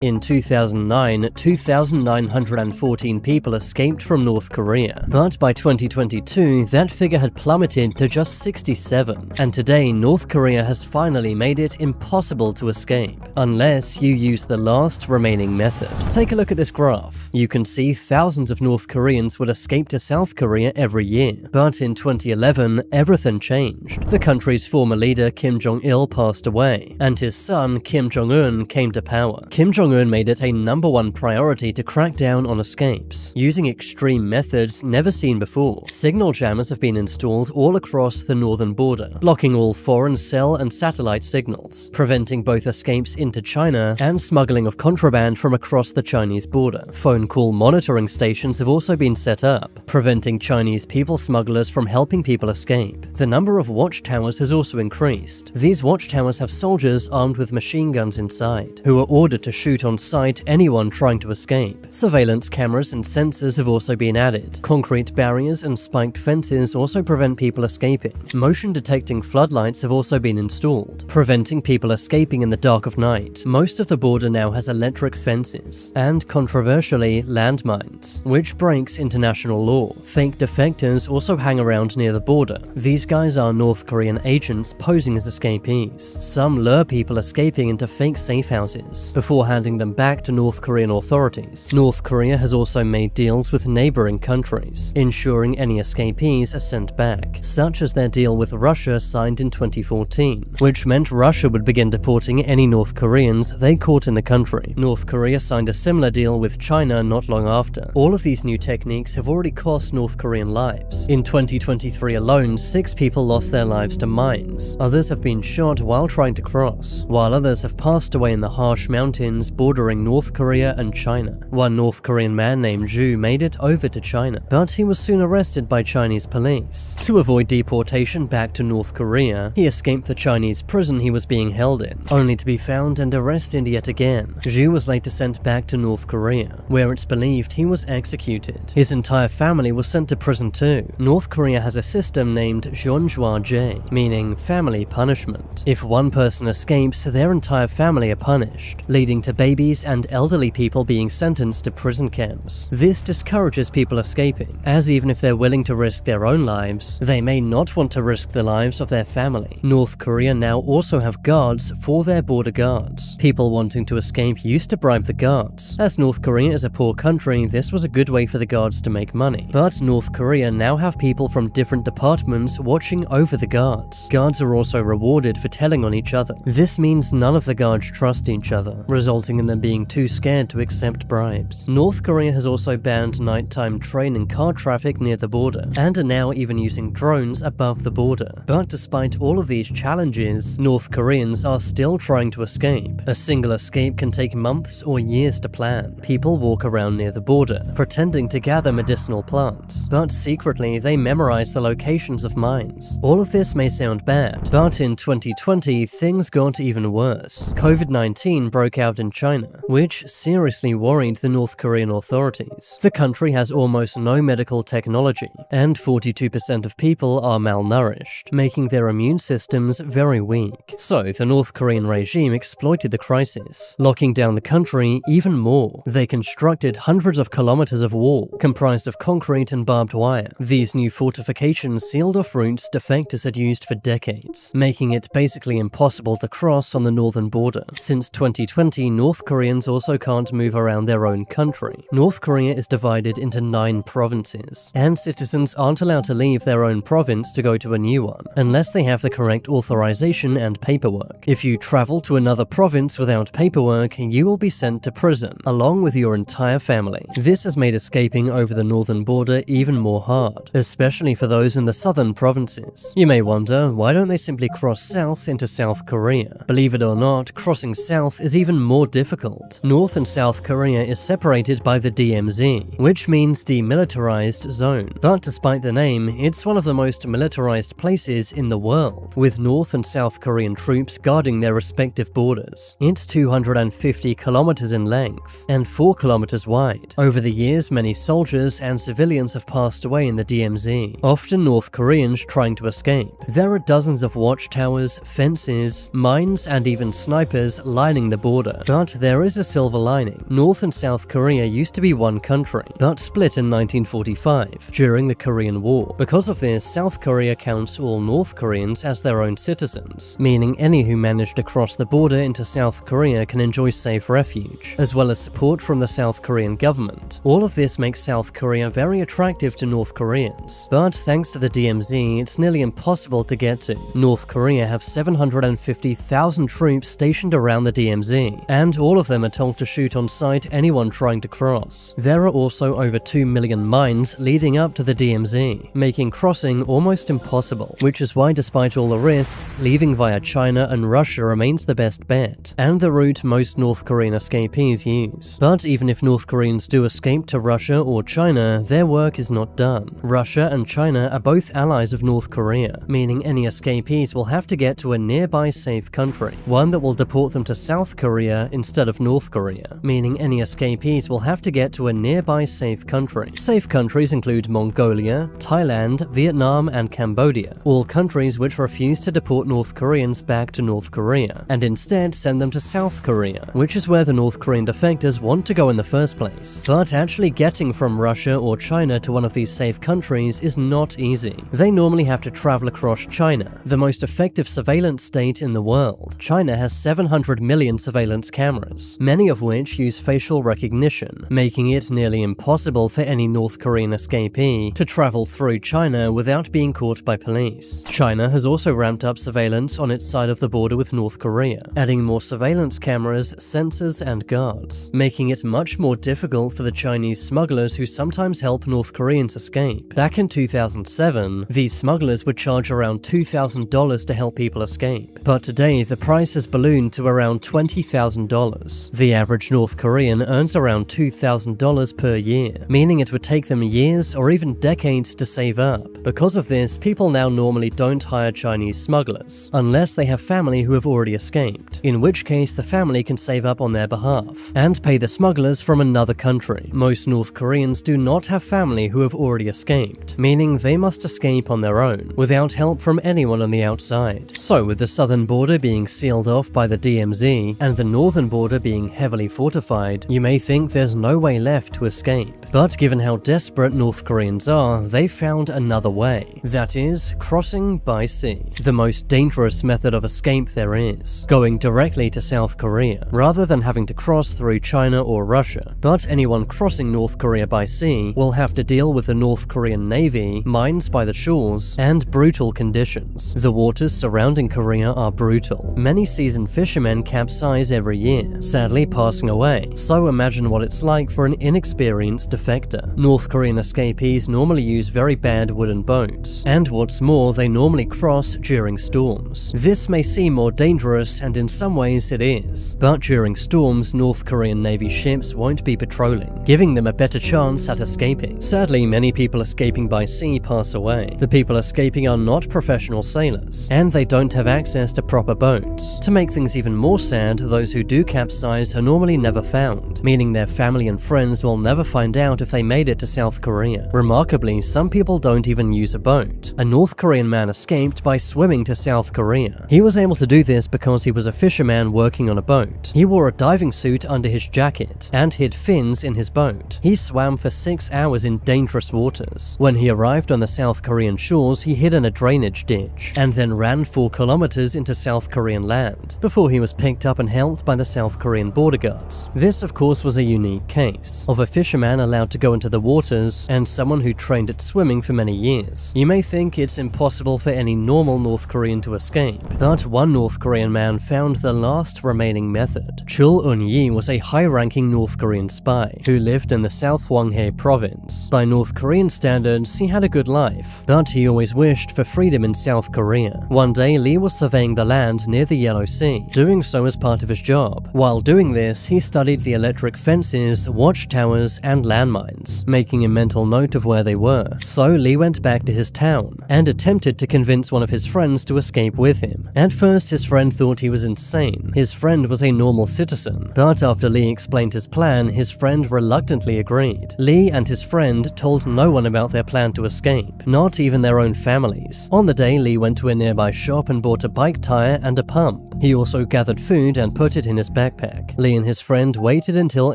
In 2009, 2,914 people escaped from North Korea, but by 2022, that figure had plummeted to just 67, and today North Korea has finally made it impossible to escape, unless you use the last remaining method. Take a look at this graph. You can see thousands of North Koreans would escape to South Korea every year, but in 2011, everything changed. The country's former leader Kim Jong-il passed away, and his son Kim Jong-un came to power. Kim Jong-un made it a #1 priority to crack down on escapes, using extreme methods never seen before. Signal jammers have been installed all across the northern border, blocking all foreign cell and satellite signals, preventing both escapes into China and smuggling of contraband from across the Chinese border. Phone call monitoring stations have also been set up, preventing Chinese people smugglers from helping people escape. The number of watchtowers has also increased. These watchtowers have soldiers armed with machine guns inside, who are ordered to shoot on sight anyone trying to escape. Surveillance cameras and sensors have also been added. Concrete barriers and spiked fences also prevent people escaping. Motion detecting floodlights have also been installed, preventing people escaping in the dark of night. Most of the border now has electric fences, and controversially, landmines, which breaks international law. Fake defectors also hang around near the border. These guys are North Korean agents posing as escapees. Some lure people escaping into fake safe houses before handing them back to North Korean authorities. North Korea has also made deals with neighboring countries, ensuring any escapees are sent back, such as their deal with Russia signed in 2014, which meant Russia would begin deporting any North Koreans they caught in the country. North Korea signed a similar deal with China not long after. All of these new techniques have already cost North Korean lives. In 2023 alone, 6 people lost their lives to mines. Others have been shot while trying to cross, while others have passed away in the harsh mountains bordering North Korea and China. One North Korean man named Zhu made it over to China, but he was soon arrested by Chinese police. To avoid deportation back to North Korea, he escaped the Chinese prison he was being held in, only to be found and arrested yet again. Zhu was later sent back to North Korea, where it's believed he was executed. His entire family was sent to prison too. North Korea has a system named Jeonjwa-jae, meaning family punishment. If one person escapes, their entire family are punished, leading to babies and elderly people being sentenced to prison camps. This discourages people escaping, as even if they're willing to risk their own lives, they may not want to risk the lives of their family. North Korea now also have guards for their border guards. People wanting to escape used to bribe the guards. As North Korea is a poor country, this was a good way for the guards to make money. But North Korea now have people from different departments watching over the guards. Guards are also rewarded for telling on each other. This means none of the guards trust each other, resulting in them being too scared to accept bribes. North Korea has also banned nighttime train and car traffic near the border, and are now even using drones above the border. But despite all of these challenges, North Koreans are still trying to escape. A single escape can take months or years to plan. People walk around near the border, pretending to gather medicinal plants, but secretly they memorize the locations of mines. All of this may sound bad, but in 2020 things got even worse. COVID-19 broke out in China, which seriously worried the North Korean authorities. The country has almost no medical technology, and 42% of people are malnourished, making their immune systems very weak. So the North Korean regime exploited the crisis, locking down the country even more. They constructed hundreds of kilometers of wall, comprised of concrete and barbed wire. These new fortifications sealed off routes defectors had used for decades, making it basically impossible to cross on the northern border. Since 2020, North Koreans also can't move around their own country. North Korea is divided into 9 provinces, and citizens aren't allowed to leave their own province to go to a new one, unless they have the correct authorization and paperwork. If you travel to another province without paperwork, you will be sent to prison, along with your entire family. This has made escaping over the northern border even more hard, especially for those in the southern provinces. You may wonder, why don't they simply cross south into South Korea? Believe it or not, crossing south is even more difficult. North and South Korea is separated by the DMZ, which means Demilitarized Zone. But despite the name, it's one of the most militarized places in the world, with North and South Korean troops guarding their respective borders. It's 250 kilometers in length and 4 kilometers wide. Over the years, many soldiers and civilians have passed away in the DMZ, often North Koreans trying to escape. There are dozens of watchtowers, fences, mines, and even snipers lining the border. But But there is a silver lining. North and South Korea used to be one country, but split in 1945 during the Korean War. Because of this, South Korea counts all North Koreans as their own citizens, meaning any who manage to cross the border into South Korea can enjoy safe refuge, as well as support from the South Korean government. All of this makes South Korea very attractive to North Koreans, but thanks to the DMZ, it's nearly impossible to get to. North Korea have 750,000 troops stationed around the DMZ, and all of them are told to shoot on sight anyone trying to cross. There are also over 2 million mines leading up to the DMZ, making crossing almost impossible, which is why despite all the risks, leaving via China and Russia remains the best bet, and the route most North Korean escapees use. But even if North Koreans do escape to Russia or China, their work is not done. Russia and China are both allies of North Korea, meaning any escapees will have to get to a nearby safe country, one that will deport them to South Korea instead of North Korea, meaning any escapees will have to get to a nearby safe country. Safe countries include Mongolia, Thailand, Vietnam, and Cambodia, all countries which refuse to deport North Koreans back to North Korea, and instead send them to South Korea, which is where the North Korean defectors want to go in the first place. But actually getting from Russia or China to one of these safe countries is not easy. They normally have to travel across China, the most effective surveillance state in the world. China has 700 million surveillance cameras, many of which use facial recognition, making it nearly impossible for any North Korean escapee to travel through China without being caught by police. China has also ramped up surveillance on its side of the border with North Korea, adding more surveillance cameras, sensors, and guards, making it much more difficult for the Chinese smugglers who sometimes help North Koreans escape. Back in 2007, these smugglers would charge around $2,000 to help people escape, but today the price has ballooned to around $20,000. The average North Korean earns around $2,000 per year, meaning it would take them years or even decades to save up. Because of this, people now normally don't hire Chinese smugglers, unless they have family who have already escaped, in which case the family can save up on their behalf, and pay the smugglers from another country. Most North Koreans do not have family who have already escaped, meaning they must escape on their own, without help from anyone on the outside. So with the southern border being sealed off by the DMZ, and the northern border being heavily fortified, you may think there's no way left to escape. But given how desperate North Koreans are, they've found another way. That is, crossing by sea. The most dangerous method of escape there is, going directly to South Korea, rather than having to cross through China or Russia. But anyone crossing North Korea by sea will have to deal with the North Korean Navy, mines by the shores, and brutal conditions. The waters surrounding Korea are brutal. Many seasoned fishermen capsize every year, sadly passing away. So imagine what it's like for an inexperienced defector. North Korean escapees normally use very bad wooden boats, and what's more, they normally cross during storms. This may seem more dangerous, and in some ways it is, but during storms, North Korean Navy ships won't be patrolling, giving them a better chance at escaping. Sadly, many people escaping by sea pass away. The people escaping are not professional sailors, and they don't have access to proper boats. To make things even more sad, those who do capsize are normally never found, meaning their family and friends will never find out if they made it to South Korea. Remarkably, some people don't even use a boat. A North Korean man escaped by swimming to South Korea. He was able to do this because he was a fisherman working on a boat. He wore a diving suit under his jacket and hid fins in his boat. He swam for 6 hours in dangerous waters. When he arrived on the South Korean shores, he hid in a drainage ditch and then ran 4 kilometers into South Korean land before he was picked up and held by the South Korean border guards. This, of course, was a unique case of a fisherman allowed to go into the waters and someone who trained at swimming for many years. You may think it's impossible for any normal North Korean to escape, but one North Korean man found the last remaining method. Chul Un-yi was a high-ranking North Korean spy who lived in the South Hwanghae province. By North Korean standards, he had a good life, but he always wished for freedom in South Korea. One day, Lee was surveying the land near the Yellow Sea, doing so as part of his job. While doing this, he studied the electric fences, watchtowers, and landmines, making a mental note of where they were. So Lee went back to his town and attempted to convince one of his friends to escape with him. At first, his friend thought he was insane. His friend was a normal citizen, but after Lee explained his plan, his friend reluctantly agreed. Lee and his friend told no one about their plan to escape, not even their own families. On the day, Lee went to a nearby shop and bought a bike tire and a pump. He also gathered food and put it in his backpack. Lee and his friend waited until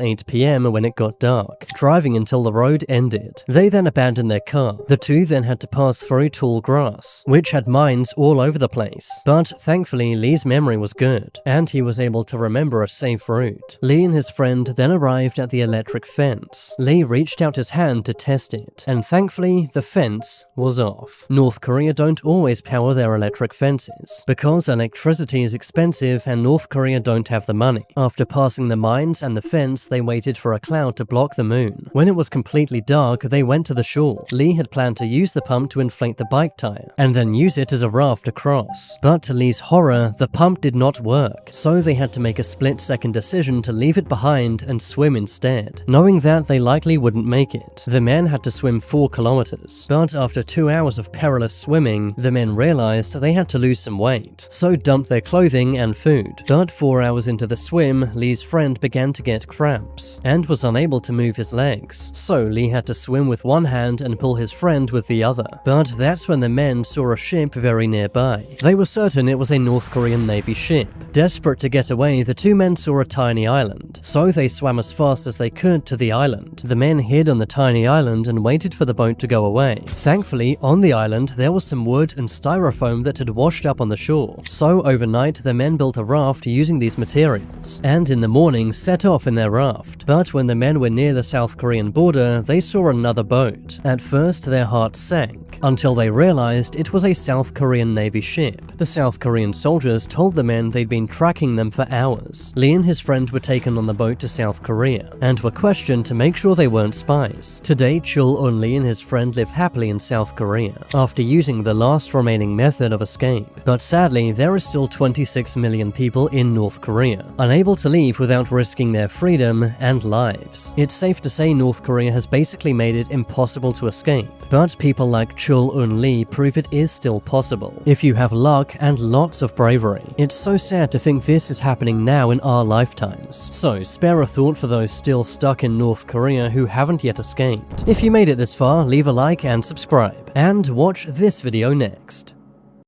8 p.m. when it got dark, driving until the road ended. They then abandoned their car. The two then had to pass through tall grass, which had mines all over the place. But thankfully, Lee's memory was good, and he was able to remember a safe route. Lee and his friend then arrived at the electric fence. Lee reached out his hand to test it, and thankfully, the fence was off. North Korea don't always power their electric fences, because electricity is expensive and North Korea don't have the money. After passing the mines and the fence, they waited for a cloud to block the moon. When it was completely dark, they went to the shore. Lee had planned to use the pump to inflate the bike tire, and then use it as a raft across. But to Lee's horror, the pump did not work, so they had to make a split-second decision to leave it behind and swim instead, knowing that they likely wouldn't make it. The men had to swim 4 kilometers, but after 2 hours of perilous swimming, the men realized they had to lose some weight, so dumped their clothing and food. But 4 hours into the swim, Lee's friend began to get cramps, and was unable to move his legs, so Lee had to swim with one hand and pull his friend with the other. But that's when the men saw a ship very nearby. They were certain it was a North Korean Navy ship. Desperate to get away, the two men saw a tiny island, so they swam as fast as they could to the island. The men hid on the tiny island and waited for the boat to go away. Thankfully, on the island, there was some wood and styrofoam that had washed up on the shore, so overnight the men built a raft using these materials, and in the morning set off in their raft. But when the men were near the South Korean border, they saw another boat. At first, their hearts sank, until they realized it was a South Korean Navy ship. The South Korean soldiers told the men they'd been tracking them for hours. Lee and his friend were taken on the boat to South Korea, and were questioned to make sure they weren't spies. Today, Chul Lee and his friend live happily in South Korea, after using the last remaining method of escape. But sadly, there are still 26 million people in North Korea, unable to leave without risking their freedom and lives. It's safe to say North Korea has basically made it impossible to escape, but people like Chul Lee prove it is still possible, if you have luck and lots of bravery. It's so sad to think this is happening now in our lifetimes. So spare a thought for those still stuck in North Korea who haven't yet escaped. If you made it this far, leave a like and subscribe, and watch this video next.